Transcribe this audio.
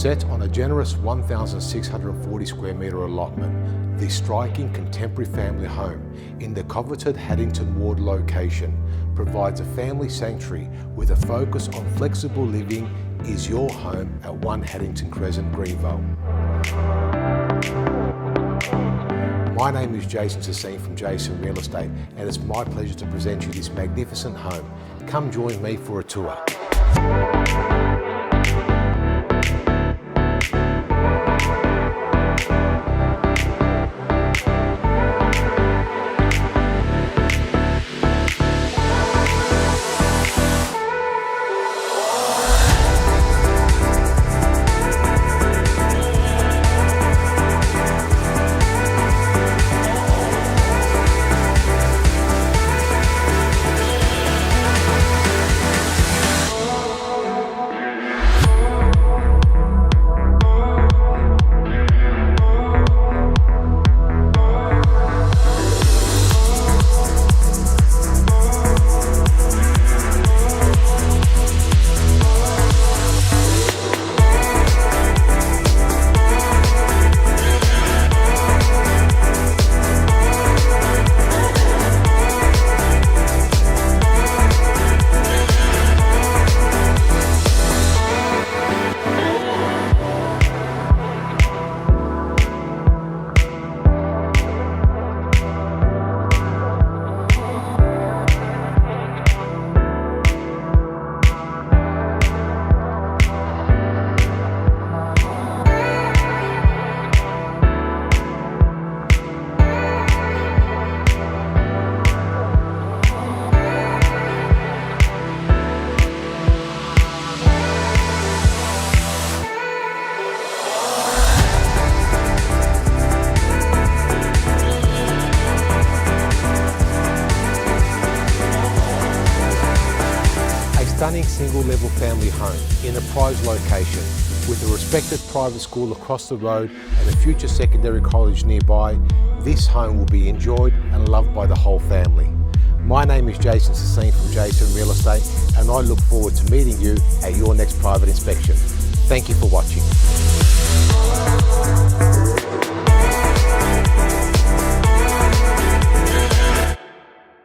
Set on a generous 1,640 square metre allotment, the striking contemporary family home in the coveted Haddington ward location provides a family sanctuary with a focus on flexible living. Is your home at 1 Haddington Crescent, Greenvale. My name is Jason Sassine from Jason Real Estate, and it's my pleasure to present you this magnificent home. Come join me for a tour. Stunning single-level family home in a prized location with a respected private school across the road and a future secondary college nearby. This home will be enjoyed and loved by the whole family. My name is Jason Sassine from Jason Real Estate, and I look forward to meeting you at your next private inspection. Thank you for watching.